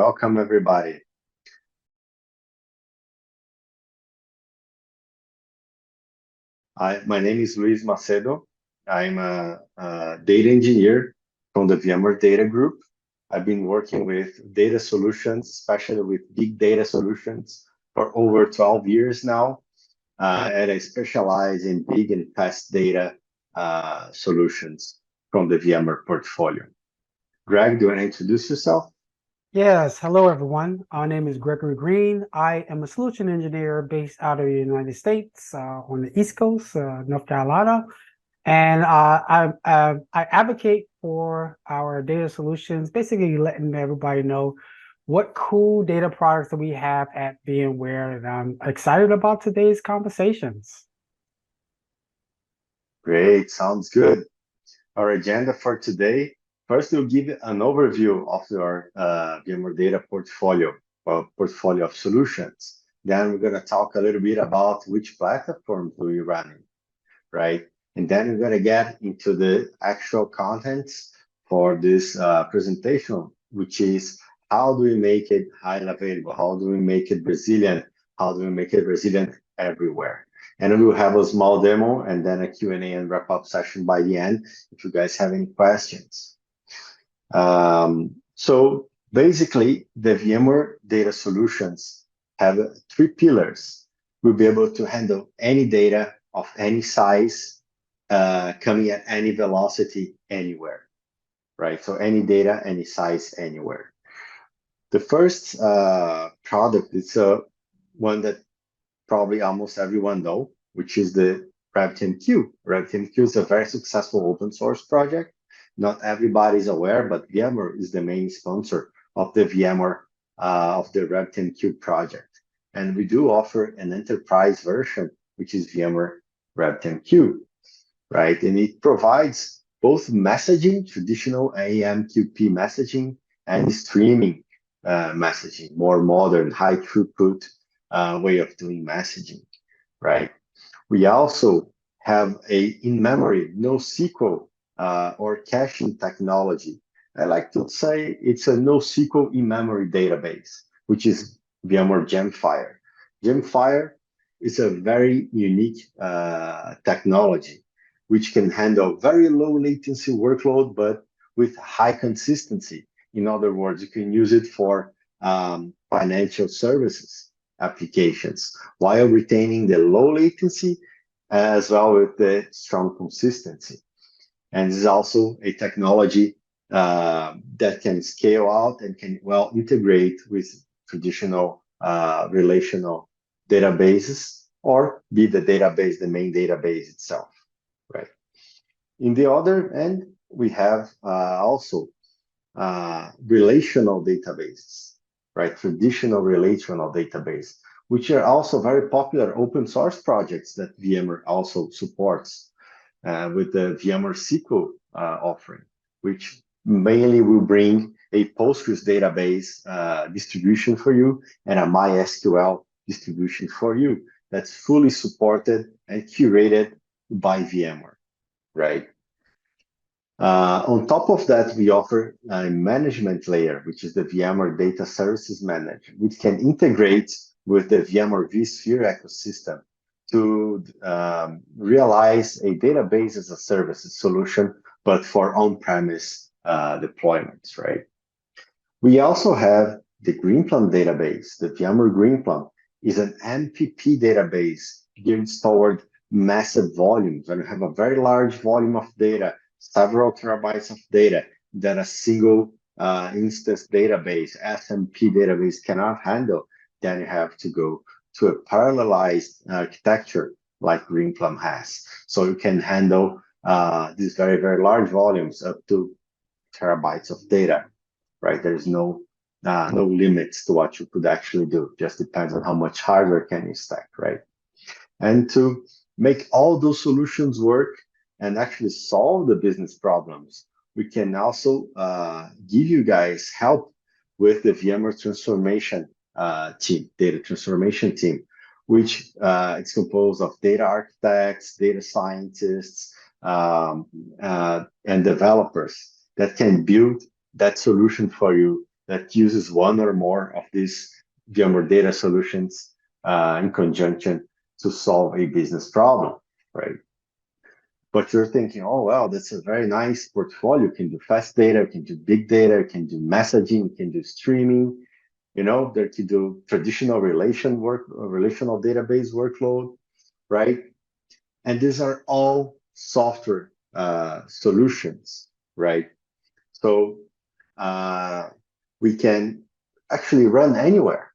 Welcome, everybody. My name is Luis Macedo. I'm a data engineer from the VMware Data Group. I've been working with data solutions, especially with big data solutions, for over 12 years now. And I specialize in big and fast data solutions from the VMware portfolio. Greg, do you want to introduce yourself? Yes, hello everyone. My name is Gregory Green. I am a solution engineer based out of the United States on the East Coast, North Carolina. And I advocate for our data solutions, basically letting everybody know what cool data products that we have at VMware. And I'm excited about today's conversations. Great, sounds good. Our agenda for today, first we'll give an overview of your VMware data portfolio, or portfolio of solutions. Then we're going to talk a little bit about which platforms do you running, right? And then we're going to get into the actual contents for this presentation, which is how do we make it highly available? How do we make it resilient? How do we make it resilient everywhere? And we will have a small demo and then a Q&A and wrap-up session by the end if you guys have any questions. So basically, the VMware data solutions have three pillars. We'll be able to handle any data of any size coming at any velocity anywhere, right? So any data, any size, anywhere. The first product is one that probably almost everyone know, which is the RabbitMQ. RabbitMQ is a very successful open source project. Not everybody is aware, but VMware is the main sponsor of the VMware of the RabbitMQ project. And we do offer an enterprise version, which is VMware RabbitMQ, right? And it provides both messaging, traditional AMQP messaging, and streaming messaging, more modern, high throughput way of doing messaging, right? We also have a in-memory NoSQL or caching technology. I like to say it's a NoSQL in-memory database, which is VMware Gemfire. Gemfire is a very unique technology, which can handle very low latency workload, but with high consistency. In other words, you can use it for financial services applications while retaining the low latency as well with the strong consistency. And this is also a technology that can scale out and can well integrate with traditional relational databases or be the database, the main database itself, right? In the other end, we have also relational databases, right? Traditional relational database, which are also very popular open source projects that VMware also supports with the VMware SQL offering, which mainly will bring a Postgres database distribution for you and a MySQL distribution for you that's fully supported and curated by VMware, right? On top of that, we offer a management layer, which is the VMware Data Services Manager, which can integrate with the VMware vSphere ecosystem to realize a database as a service solution, but for on-premise deployments, right? We also have the Greenplum database. The VMware Greenplum is an MPP database geared toward massive volumes. When you have a very large volume of data, several terabytes of data that a single instance database, SMP database cannot handle, then you have to go to a parallelized architecture like Greenplum has. So you can handle these very, very large volumes up to terabytes of data, right? There's no limits to what you could actually do. Just depends on how much hardware can you stack, right? And to make all those solutions work and actually solve the business problems, we can also give you guys help with the VMware transformation team, data transformation team, which it's composed of data architects, data scientists, and developers that can build that solution for you that uses one or more of these VMware data solutions in conjunction to solve a business problem, right? But you're thinking, oh, well, that's a very nice portfolio. You can do fast data, you can do big data, you can do messaging, you can do streaming, they can do traditional relational database workload, right? And these are all software solutions, right? So we can actually run anywhere,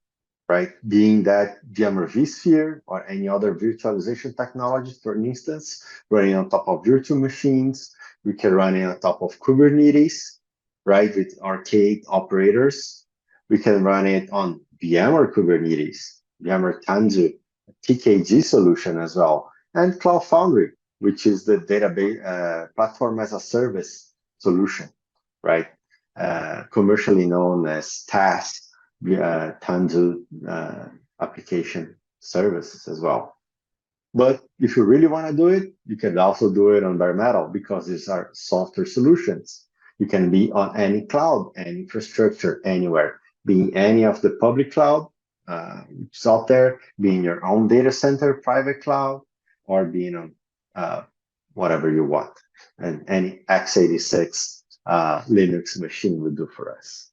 right? Being that VMware vSphere or any other virtualization technology, for instance, running on top of virtual machines. We can run it on top of Kubernetes, right? With arcade operators. We can run it on VMware Kubernetes, VMware Tanzu, TKG solution as well, and Cloud Foundry, which is the database platform as a service solution, right? Commercially known as TaaS, Tanzu application services as well. But if you really want to do it, you can also do it on bare metal because these are software solutions. You can be on any cloud, any infrastructure, anywhere, being any of the public cloud, which is out there, being your own data center, private cloud, or being on whatever you want. And any x86 Linux machine will do for us.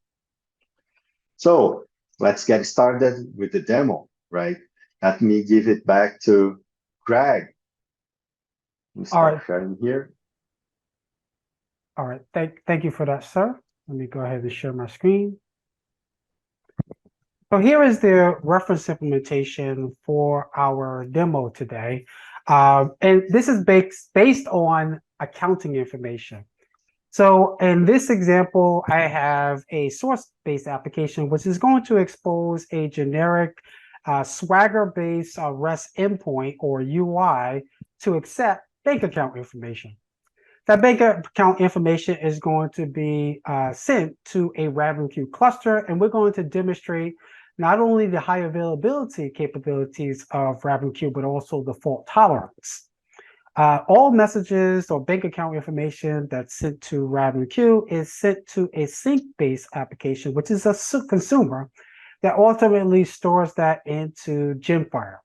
So let's get started with the demo, right? Let me give it back to Greg. Let me start sharing here. All right, thank you for that, sir. Let me go ahead and share my screen. So here is the reference implementation for our demo today. And this is based on accounting information. So in this example, I have a source-based application, which is going to expose a generic Swagger-based REST endpoint or UI to accept bank account information. That bank account information is going to be sent to a RabbitMQ cluster, and we're going to demonstrate not only the high availability capabilities of RabbitMQ, but also the fault tolerance. All messages or bank account information that's sent to RabbitMQ is sent to a sync-based application, which is a consumer that ultimately stores that into Gemfire.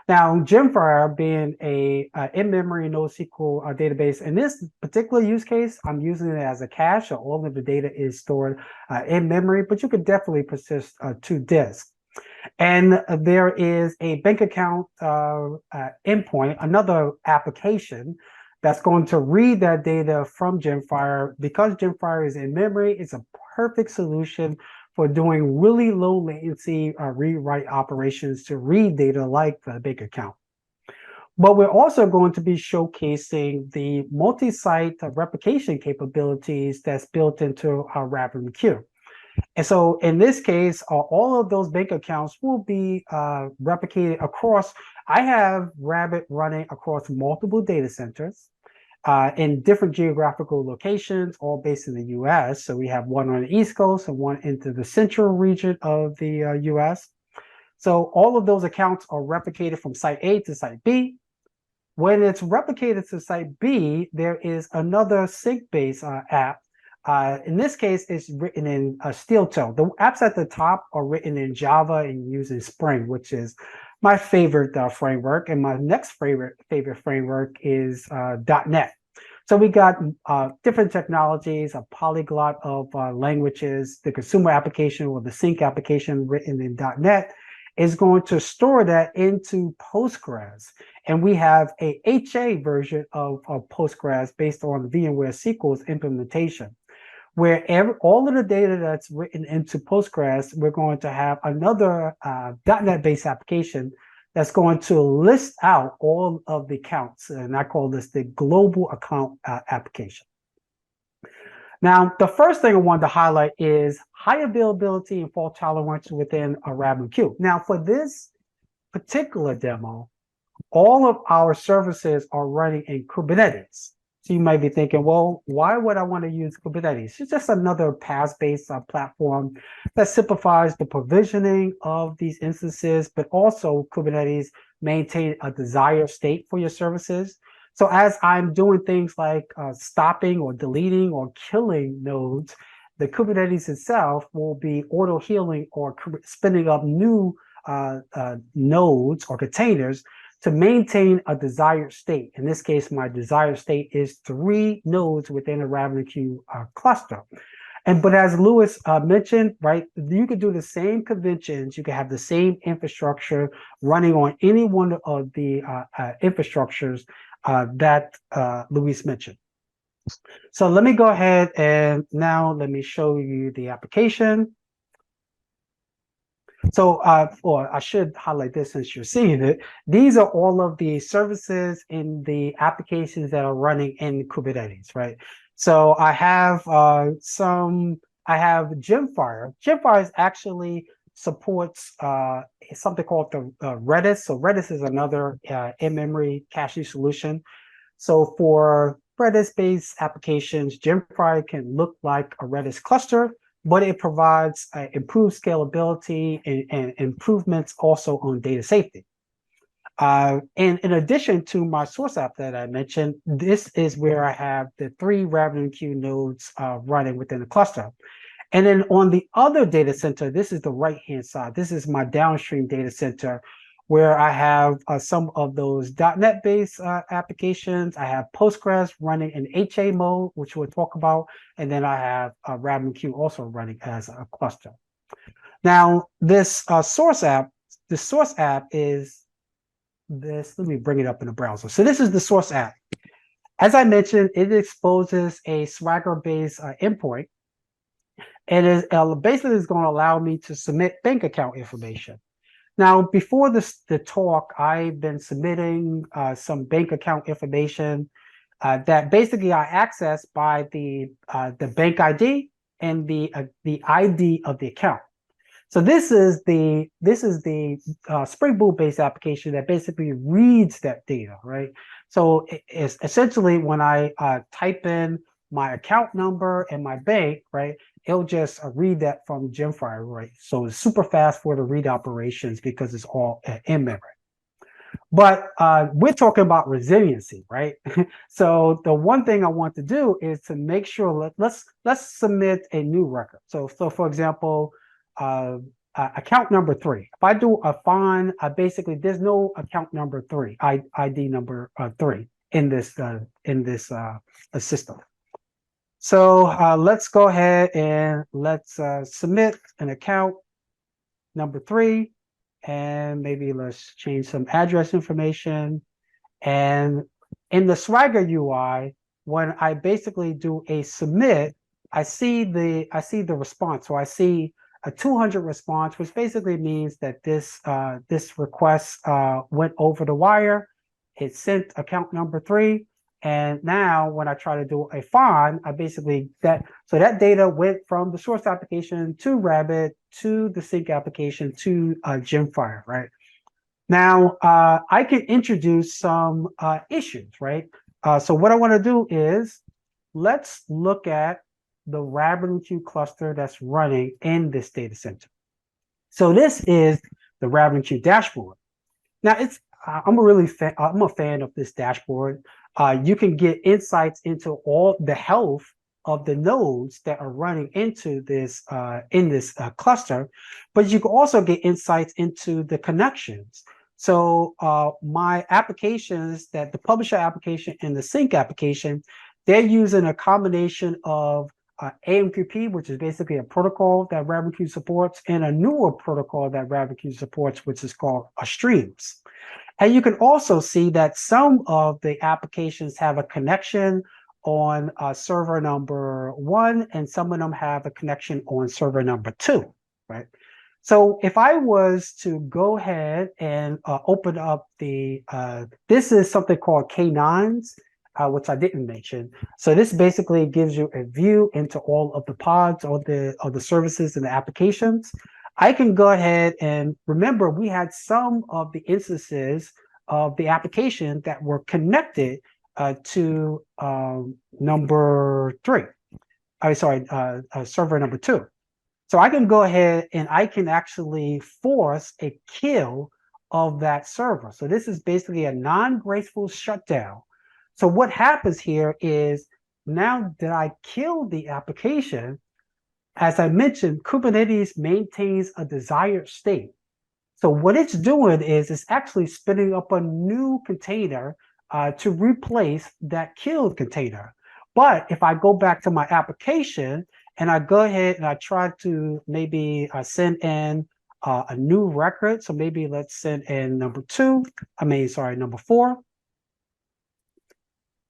Now, Gemfire being a in-memory NoSQL database, in this particular use case, I'm using it as a cache, so all of the data is stored in memory, but you could definitely persist to disk. And there is a bank account endpoint, another application that's going to read that data from Gemfire. Because Gemfire is in memory, it's a perfect solution for doing really low latency read-write operations to read data like the bank account. But we're also going to be showcasing the multi-site replication capabilities that's built into our RabbitMQ. And so in this case, all of those bank accounts will be replicated across. I have Rabbit running across multiple data centers in different geographical locations, all based in the US. So we have one on the East Coast and one into the central region of the US. So all of those accounts are replicated from site A to site B. When it's replicated to site B, there is another sync-based app. In this case, it's written in Steel Toe. The apps at the top are written in Java and using Spring, which is my favorite framework. And my next favorite framework is .NET. So we got different technologies, a polyglot of languages. The consumer application or the sync application written in .NET is going to store that into Postgres. And we have a HA version of Postgres based on VMware SQL's implementation, where all of the data that's written into Postgres, we're going to have another .NET-based application that's going to list out all of the accounts. And I call this the global account application. Now, the first thing I wanted to highlight is high availability and fault tolerance within a RabbitMQ. Now, for this particular demo, all of our services are running in Kubernetes. So you might be thinking, well, why would I want to use Kubernetes? It's just another PaaS-based platform that simplifies the provisioning of these instances, but also Kubernetes maintain a desired state for your services. So as I'm doing things like stopping or deleting or killing nodes, the Kubernetes itself will be auto healing or spinning up new nodes or containers to maintain a desired state. In this case, my desired state is 3 nodes within a RabbitMQ cluster. But as Lewis mentioned, right, you could do the same conventions. You can have the same infrastructure running on any one of the infrastructures that Luis mentioned. So let me go ahead and now let me show you the application. So, or I should highlight this since you're seeing it. These are all of the services in the applications that are running in Kubernetes, right? So I have I have Gemfire. Gemfire actually supports something called the Redis. So Redis is another in-memory caching solution. So for Redis-based applications, Gemfire can look like a Redis cluster, but it provides improved scalability and improvements also on data safety. And in addition to my source app that I mentioned, this is where I have the 3 RabbitMQ nodes running within the cluster. And then on the other data center, this is the right-hand side. This is my downstream data center where I have some of those .NET-based applications. I have Postgres running in HA mode, which we'll talk about. And then I have RabbitMQ also running as a cluster. Now, this source app is this. Let me bring it up in the browser. So this is the source app. As I mentioned, it exposes a Swagger-based endpoint. And it basically is going to allow me to submit bank account information. Now, before the talk, I've been submitting some bank account information that basically I access by the bank ID and the ID of the account. So this is the Spring Boot based application that basically reads that data, right? So it's essentially when I type in my account number and my bank, right, it'll just read that from Gemfire, right? So it's super fast for the read operations because it's all in memory. But we're talking about resiliency, right? So the one thing I want to do is to make sure let's submit a new record. So for example, account number 3. If I do a find, basically there's no account number 3, ID number 3 in this system. So let's go ahead and let's submit an account number 3, and maybe let's change some address information. And in the Swagger UI, when I basically do a submit, I see the response. So I see a 200 response, which basically means that this request went over the wire. It sent account number 3. And now when I try to do a find, I basically that data went from the source application to Rabbit to the sync application to Gemfire, right? Now I can introduce some issues, right? So what I want to do is let's look at the RabbitMQ cluster that's running in this data center. So this is the RabbitMQ dashboard. Now I'm a fan of this dashboard. You can get insights into all the health of the nodes that are running into this cluster, but you can also get insights into the connections. So my applications, that the publisher application and the sync application, they're using a combination of AMQP, which is basically a protocol that RabbitMQ supports, and a newer protocol that RabbitMQ supports, which is called Streams. And you can also see that some of the applications have a connection on server number 1, and some of them have a connection on server number 2, right? So if I was to go ahead and open up this is something called K9s, which I didn't mention. So this basically gives you a view into all of the pods, all of the services and the applications. I can go ahead and remember we had some of the instances of the application that were connected to number 3. Server number 2. So I can go ahead and I can actually force a kill of that server. So this is basically a non-graceful shutdown. So what happens here is now that I kill the application, as I mentioned, Kubernetes maintains a desired state. So what it's doing is it's actually spinning up a new container to replace that killed container. But if I go back to my application and I go ahead and I try to maybe send in a new record, so maybe let's send in number 4.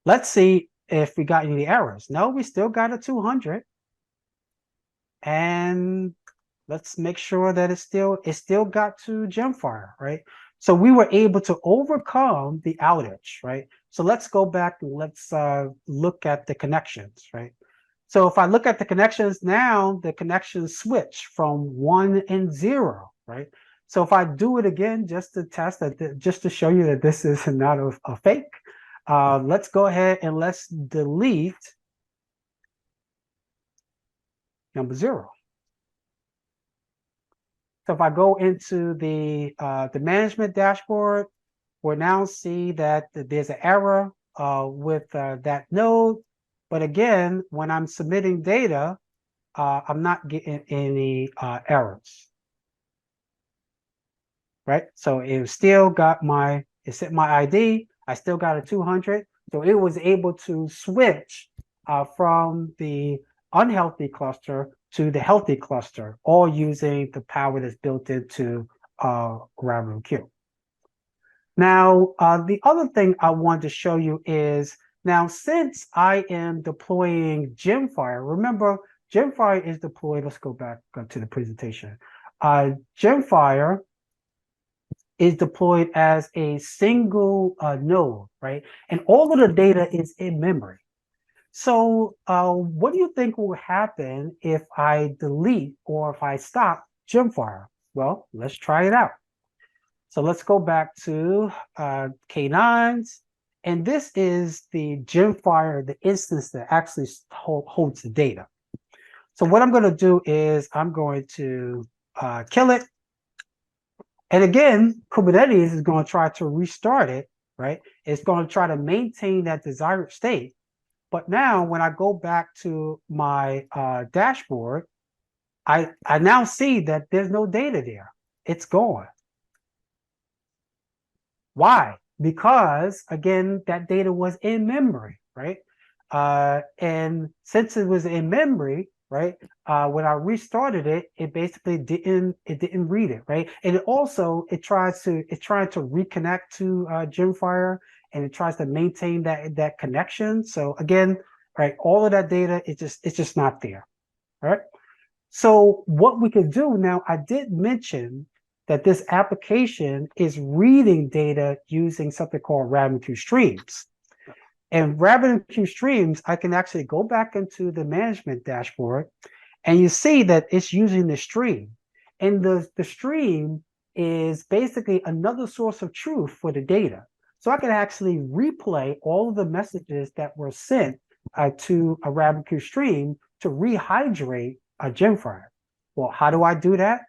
Let's see if we got any errors. No, we still got a 200. And let's make sure that it still got to Gemfire, right? So we were able to overcome the outage, right? So let's go back and let's look at the connections, right? So if I look at the connections now, the connections switch from 1 and 0, right? So if I do it again, just to test that, just to show you that this is not a fake, let's go ahead and let's delete number 0. So if I go into the management dashboard, we'll now see that there's an error with that node. But again, when I'm submitting data, I'm not getting any errors, right? So it still got it set my ID. I still got a 200. So it was able to switch from the unhealthy cluster to the healthy cluster, all using the power that's built into RabbitMQ. Now, the other thing I want to show you is, now since I am deploying Gemfire, remember Gemfire is deployed, let's go back to the presentation. Gemfire is deployed as a single node, right? And all of the data is in memory. So what do you think will happen if I delete or if I stop Gemfire? Well, let's try it out. So let's go back to K9s. And this is the Gemfire, the instance that actually holds the data. So what I'm going to do is I'm going to kill it. And again, Kubernetes is going to try to restart it, right? It's going to try to maintain that desired state. But now when I go back to my dashboard, I now see that there's no data there. It's gone. Why? Because again, that data was in memory, right? And since it was in memory, right? When I restarted it, it basically didn't read it, right? And it's trying to reconnect to Gemfire, and it tries to maintain that connection. So again, right, all of that data, it's just not there, right? So what we could do now, I did mention that this application is reading data using something called RabbitMQ streams. And RabbitMQ streams, I can actually go back into the management dashboard, and you see that it's using the stream. And the stream is basically another source of truth for the data. So I can actually replay all of the messages that were sent to a RabbitMQ stream to rehydrate a Gemfire. Well, how do I do that?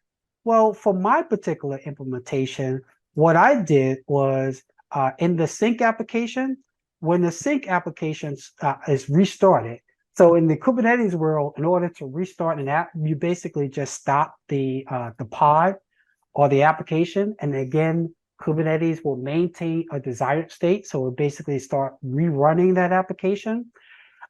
Well, for my particular implementation, what I did was in the sync application, when the sync application is restarted, so in the Kubernetes world, in order to restart an app, you basically just stop the pod or the application, and again, Kubernetes will maintain a desired state, so it basically start rerunning that application.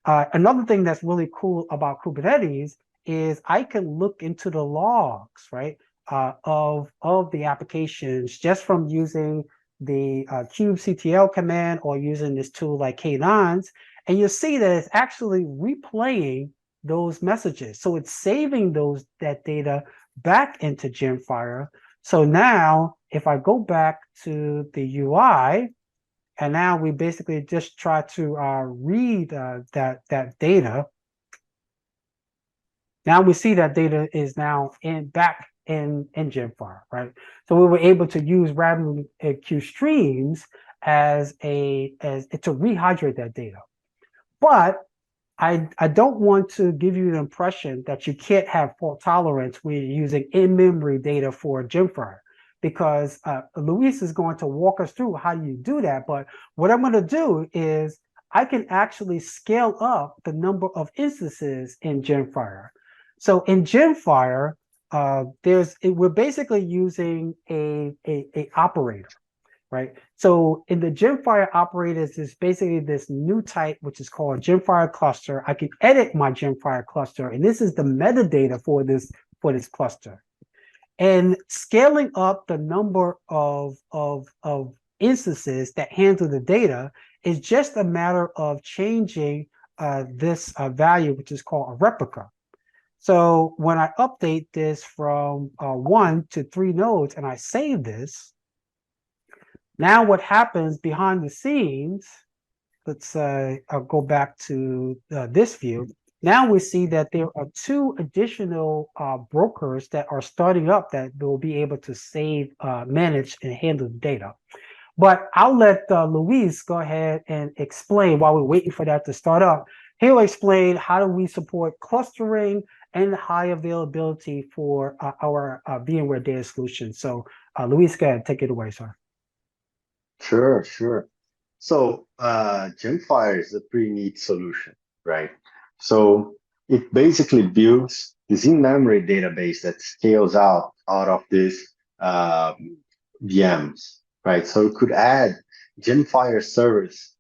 Another thing that's really cool about Kubernetes is I can look into the logs, right, of the applications just from using the kubectl command or using this tool like K9s, and you'll see that it's actually replaying those messages. So it's saving that data back into Gemfire. So now if I go back to the UI, and now we basically just try to read that data. Now we see that data is now back in Gemfire, right? So we were able to use RabbitMQ streams as to rehydrate that data. But I don't want to give you the impression that you can't have fault tolerance when you're using in-memory data for Gemfire, because Luis is going to walk us through how you do that. But what I'm going to do is I can actually scale up the number of instances in Gemfire. So in Gemfire, we're basically using a operator, right? So in the Gemfire operators is basically this new type, which is called Gemfire cluster. I can edit my Gemfire cluster, and this is the metadata for this cluster. And scaling up the number of instances that handle the data is just a matter of changing this value, which is called a replica. So when I update this from 1 to 3 nodes and I save this, now what happens behind the scenes, let's I'll go back to this view. Now we see that there are 2 additional brokers that are starting up that will be able to save, manage, and handle the data. But I'll let Luis go ahead and explain while we're waiting for that to start up. He'll explain how do we support clustering and high availability for our VMware data solution. So Luis, go ahead, take it away, sir. Sure, sure. So Gemfire is a pretty neat solution, right? So it basically builds this in-memory database that scales out of these VMs, right? So you could add Gemfire servers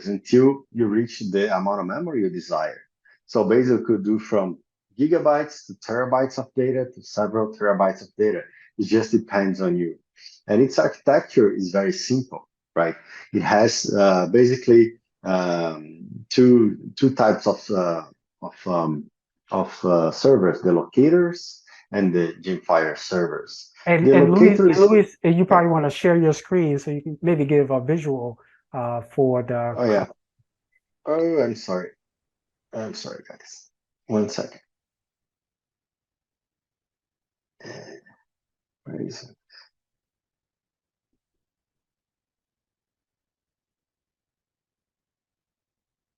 until you reach the amount of memory you desire. So basically, you could do from gigabytes to terabytes of data to several terabytes of data. It just depends on you. And its architecture is very simple, right? It has basically two types of servers: the locators and the Gemfire servers. The And Luis, locators, you yeah. probably want to share your screen so you can maybe give a visual for the. Oh yeah. Oh, I'm sorry. I'm sorry, guys. One second. Where is it?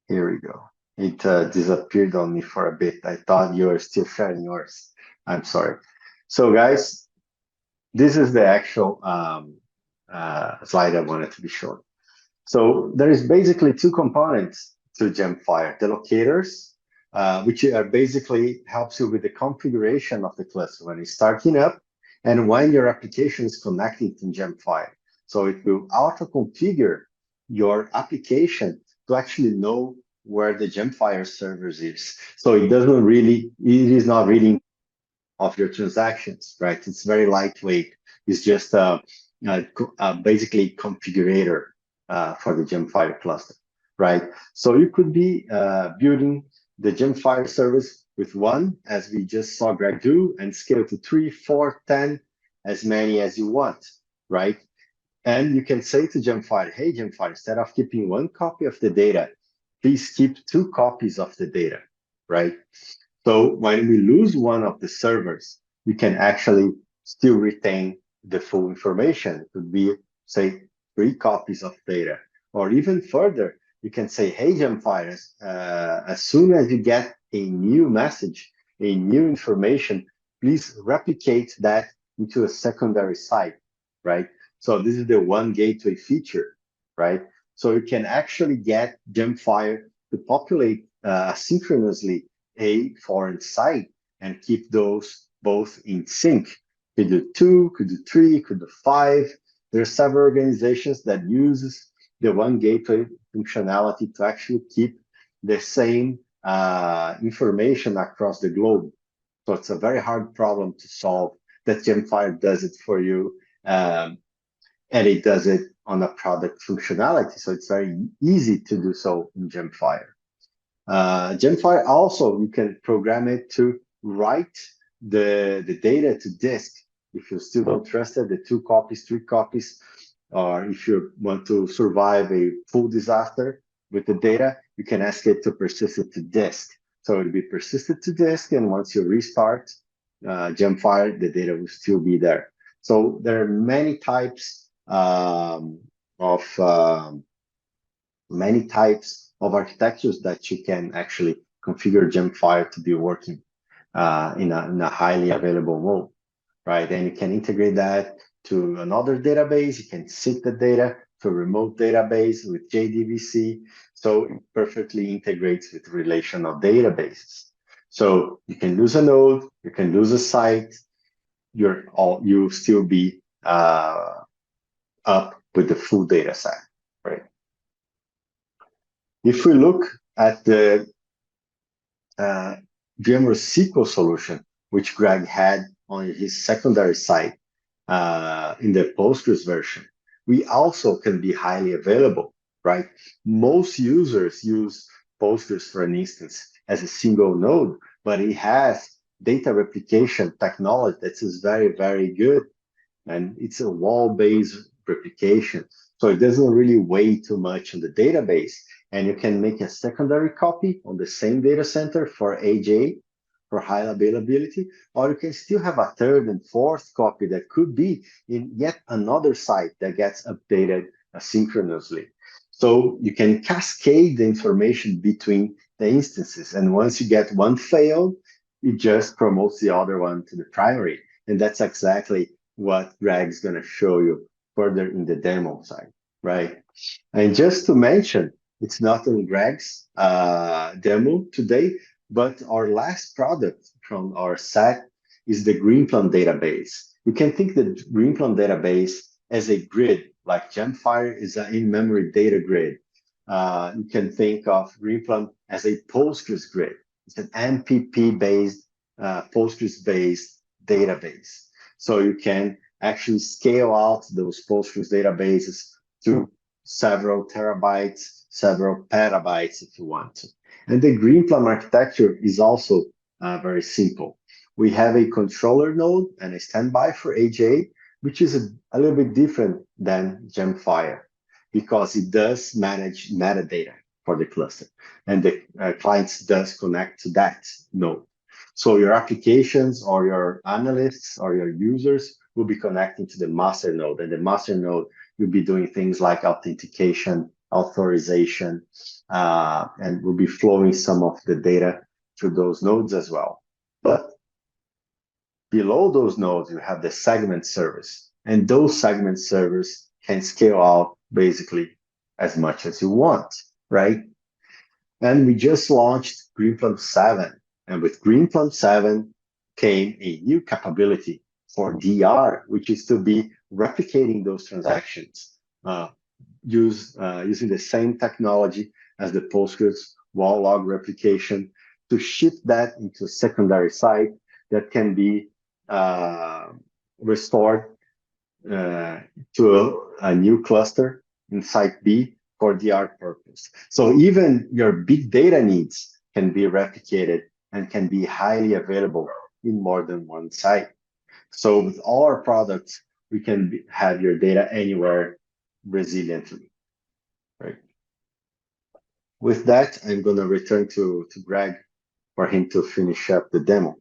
Here we go. It disappeared on me for a bit. I thought you were still sharing yours. I'm sorry. So, guys, this is the actual slide I wanted to be shown. So there is basically 2 components to Gemfire: the locators, which are basically helps you with the configuration of the cluster when it's starting up and when your application is connecting to Gemfire. So it will auto-configure your application to actually know where the Gemfire servers is. So it is not really of your transactions, right? It's very lightweight. It's just basically configurator for the Gemfire cluster, right? So you could be building the Gemfire service with 1, as we just saw Greg do, and scale to 3, 4, 10, as many as you want, right? And you can say to Gemfire, hey, Gemfire, instead of keeping 1 copy of the data, please keep 2 copies of the data, right? So when we lose one of the servers, we can actually still retain the full information. It could be, say, 3 copies of data. Or even further, you can say, hey, Gemfire, as soon as you get a new message, a new information, please replicate that into a secondary site, right? So this is the one gateway feature, right? So you can actually get Gemfire to populate asynchronously a foreign site and keep those both in sync. Could do 2, could do 3, could do 5. There are several organizations that uses the one gateway functionality to actually keep the same information across the globe. So it's a very hard problem to solve. That Gemfire does it for you, and it does it on a product functionality. So it's very easy to do so in Gemfire. Gemfire also, you can program it to write the data to disk. If you still don't trust it, the 2 copies, 3 copies, or if you want to survive a full disaster with the data, you can ask it to persist it to disk. So it'll be persisted to disk, and once you restart Gemfire, the data will still be there. So there are many types of architectures that you can actually configure Gemfire to be working in a highly available mode, right? And you can integrate that to another database. You can sync the data to a remote database with JDBC. So it perfectly integrates with relational databases. So you can lose a node, you can lose a site, you still be up with the full data set, right? If we look at the VMware SQL solution, which Greg had on his secondary site in the Postgres version, we also can be highly available, right? Most users use Postgres for an instance as a single node, but it has data replication technology that is very, very good. And it's a wall-based replication. So it doesn't really weigh too much on the database. And you can make a secondary copy on the same data center for AJ, for high availability, or you can still have a third and fourth copy that could be in yet another site that gets updated asynchronously. So you can cascade the information between the instances. And once you get one failed, it just promotes the other one to the primary. And that's exactly what Greg's going to show you further in the demo side, right? And just to mention, it's not on Greg's demo today, but our last product from our set is the Greenplum database. You can think the Greenplum database as a grid, like Gemfire is an in-memory data grid. You can think of Greenplum as a Postgres grid. It's an MPP-based, Postgres-based database. So you can actually scale out those Postgres databases to several terabytes, several petabytes if you want to. And the Greenplum architecture is also very simple. We have a controller node and a standby for AJ, which is a little bit different than Gemfire because it does manage metadata for the cluster, and the clients does connect to that node. So your applications or your analysts or your users will be connecting to the master node, and the master node will be doing things like authentication, authorization, and will be flowing some of the data through those nodes as well. But below those nodes, you have the segment service, and those segment servers can scale out basically as much as you want, right? And we just launched Greenplum 7. And with Greenplum 7 came a new capability for DR, which is to be replicating those transactions using the same technology as the Postgres wall log replication to shift that into a secondary site that can be restored to a new cluster in site B for DR purpose. So even your big data needs can be replicated and can be highly available in more than one site. So with all our products, we can have your data anywhere resiliently, right? With that, I'm going to return to Greg for him to finish up the demo.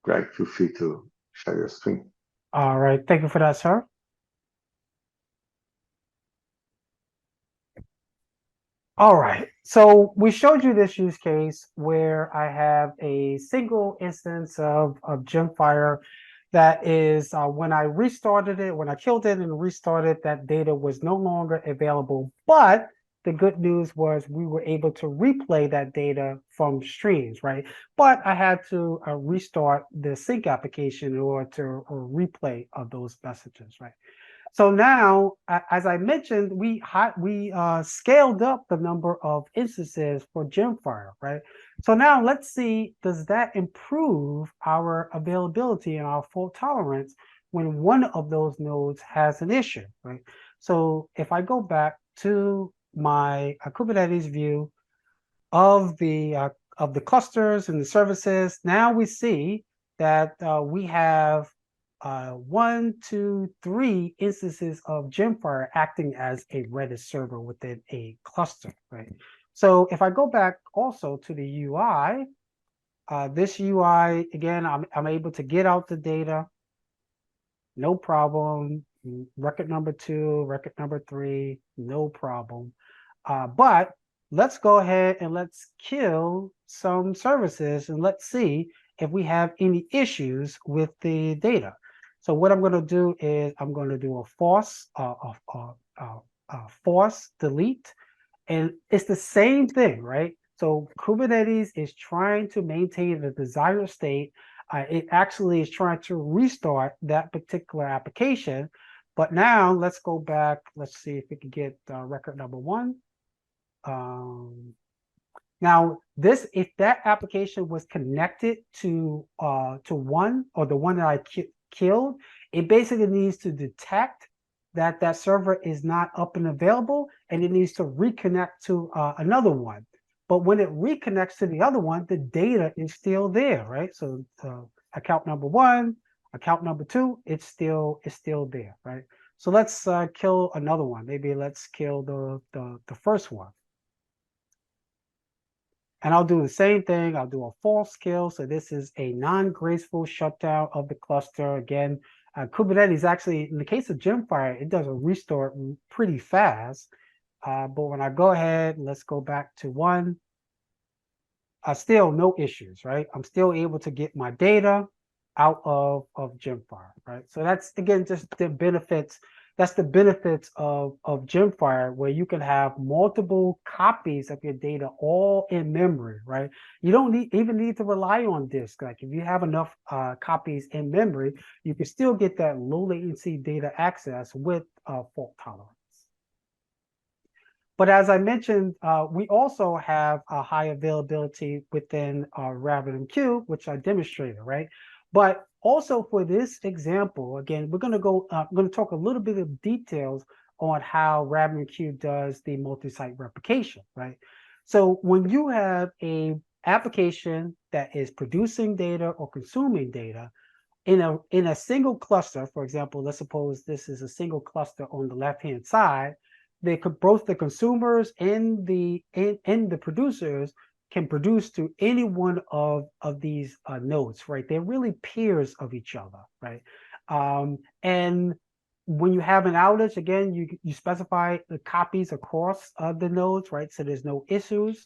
Greg, feel free to share your screen. All right, thank you for that, sir. All right, so we showed you this use case where I have a single instance of Gemfire that is when I restarted it, when I killed it and restarted, that data was no longer available. But the good news was we were able to replay that data from streams, right? But I had to restart the sync application in order to replay of those messages, right? So now, as I mentioned, we scaled up the number of instances for Gemfire, right? So now let's see, does that improve our availability and our fault tolerance when one of those nodes has an issue, right? So if I go back to my Kubernetes view of the clusters and the services, now we see that we have 1, 2, 3 instances of Gemfire acting as a Redis server within a cluster, right? So if I go back also to the UI, this UI, again, I'm able to get out the data, no problem. Record number 2, record number 3, no problem. But let's go ahead and let's kill some services and let's see if we have any issues with the data. So what I'm going to do is I'm going to do a force delete, and it's the same thing, right? So Kubernetes is trying to maintain the desired state. It actually is trying to restart that particular application. But now let's go back. Let's see if we can get record number one. Now, if that application was connected to one, or the one that I killed, it basically needs to detect that that server is not up and available, and it needs to reconnect to another one. But when it reconnects to the other one, the data is still there, right? So account number one, account number two, it's still there, right? So let's kill another one. Maybe let's kill the first one. And I'll do the same thing. I'll do a false kill. So this is a non-graceful shutdown of the cluster. Again, Kubernetes actually, in the case of Gemfire, it does a restart pretty fast. But when I go ahead, let's go back to one, still no issues, right? I'm still able to get my data out of Gemfire, right? So that's, again, just the benefits. That's the benefits of Gemfire, where you can have multiple copies of your data all in memory, right? You don't even need to rely on disk. Like if you have enough copies in memory, you can still get that low latency data access with fault tolerance. But as I mentioned, we also have a high availability within RabbitMQ, which I demonstrated, right? But also for this example, again, we're going to talk a little bit of details on how RabbitMQ does the multi-site replication, right? So when you have a application that is producing data or consuming data in a single cluster, for example, let's suppose this is a single cluster on the left-hand side, both the consumers and the producers can produce to any one of these nodes, right? They're really peers of each other, right? And when you have an outage, again, you specify the copies across the nodes, right? So there's no issues.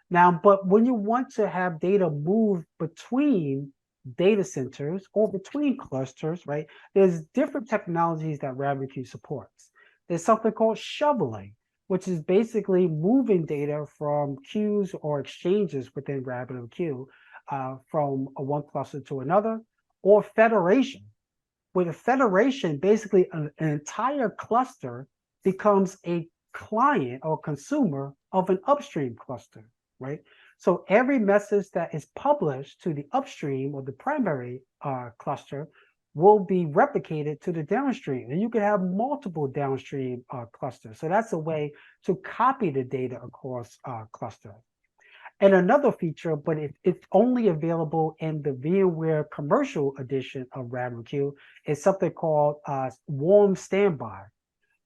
Now, but when you want to have data move between data centers or between clusters, right? There's different technologies that RabbitMQ supports. There's something called shoveling, which is basically moving data from queues or exchanges within RabbitMQ from one cluster to another, or federation. With a federation, basically an entire cluster becomes a client or consumer of an upstream cluster, right? So every message that is published to the upstream or the primary cluster will be replicated to the downstream. And you can have multiple downstream clusters. So that's a way to copy the data across clusters. And another feature, but it's only available in the VMware commercial edition of RabbitMQ, is something called warm standby,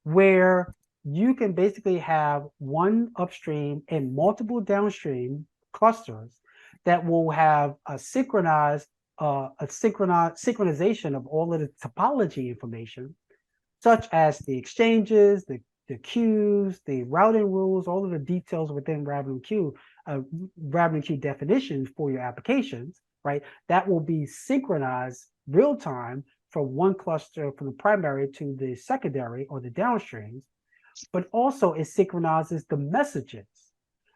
where you can basically have one upstream and multiple downstream clusters that will have a synchronization of all of the topology information, such as the exchanges, the queues, the routing rules, all of the details within RabbitMQ definitions for your applications, right? That will be synchronized real time from one cluster, from the primary to the secondary or the downstreams, but also it synchronizes the messages.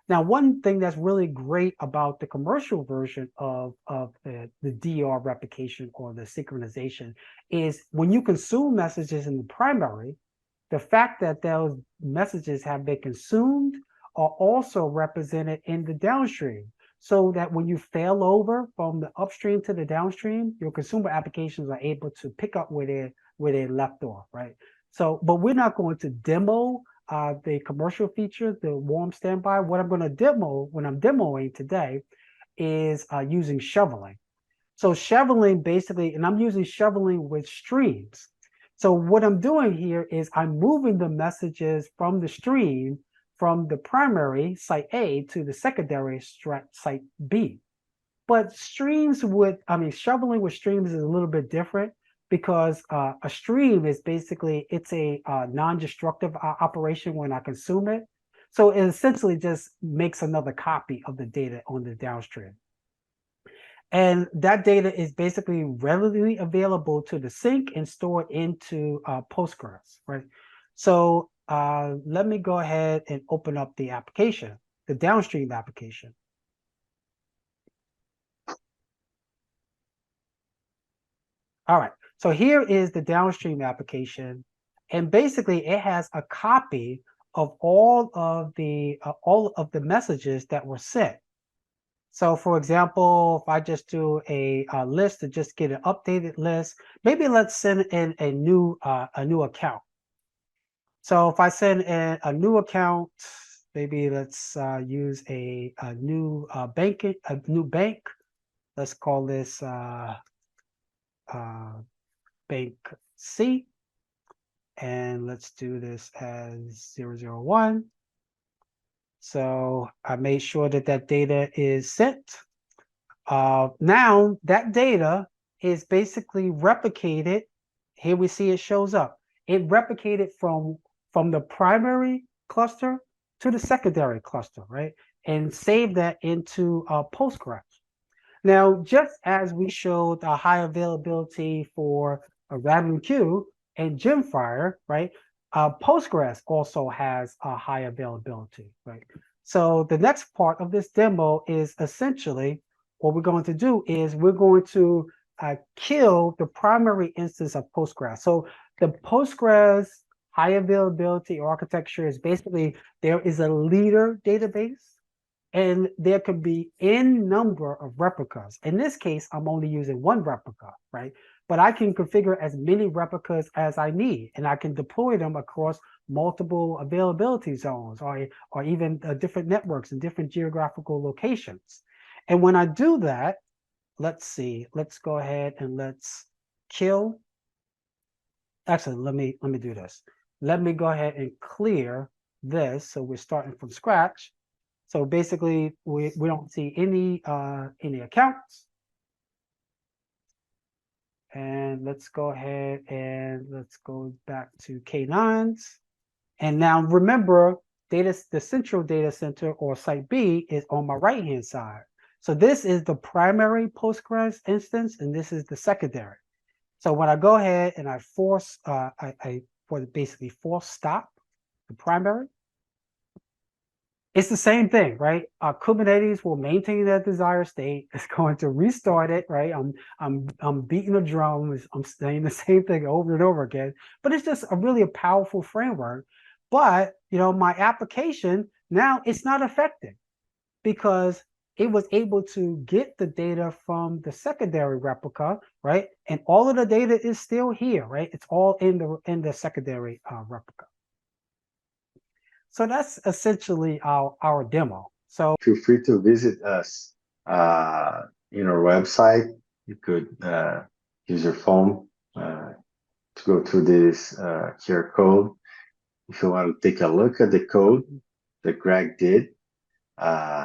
Now, one thing that's really great about the commercial version of the DR replication or the synchronization is when you consume messages in the primary, the fact that those messages have been consumed are also represented in the downstream, so that when you fail over from the upstream to the downstream, your consumer applications are able to pick up where they left off, right? So, but we're not going to demo the commercial feature, the warm standby. What I'm going to demo when I'm demoing today is using shoveling. So shoveling basically, and I'm using shoveling with streams. So what I'm doing here is I'm moving the messages from the stream from the primary site A to the secondary site B. But shoveling with streams is a little bit different, because a stream is basically, it's a non-destructive operation when I consume it. So it essentially just makes another copy of the data on the downstream. And that data is basically readily available to the sink and stored into Postgres, right? So let me go ahead and open up the application. the downstream application. All right, so here is the downstream application, and basically it has a copy of all of the messages that were sent. So for example, if I just do a list to just get an updated list, maybe let's send in a new account. So if I send in a new account, maybe let's use a new bank. Let's call this bank C, and let's do this as 001. So I made sure that that data is sent. Now that data is basically replicated. Here we see it shows up. It replicated from the primary cluster to the secondary cluster, right? And saved that into Postgres. Now, just as we showed a high availability for a RabbitMQ and Gemfire, right? Postgres also has a high availability, right? So the next part of this demo is essentially what we're going to do is we're going to kill the primary instance of Postgres. So the Postgres high availability architecture is basically there is a leader database and there could be n number of replicas. In this case, I'm only using one replica, right? But I can configure as many replicas as I need, and I can deploy them across multiple availability zones or even different networks and different geographical locations. And when I do that, let's see, let's go ahead and let's kill. Actually, let me do this. Let me go ahead and clear this. So we're starting from scratch. So basically, we don't see any accounts. And let's go ahead and let's go back to K9s. And now remember, the central data center or site B is on my right-hand side. So this is the primary Postgres instance, and this is the secondary. So when I go ahead and I force, basically force stop the primary, it's the same thing, right? Kubernetes will maintain that desired state. It's going to restart it, right? I'm beating a drum. I'm saying the same thing over and over again. But it's just a powerful framework. But my application now it's not affected because it was able to get the data from the secondary replica, right? And all of the data is still here, right? It's all in the secondary replica. So that's essentially our demo. So feel free to visit us in our website. You could use your phone to go through this QR code. If you want to take a look at the code that Greg did,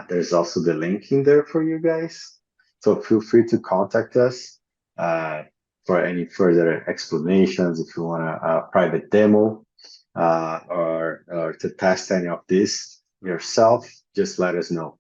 there's also the link in there for you guys. So feel free to contact us for any further explanations. If you want a private demo or to test any of this yourself, just let us know.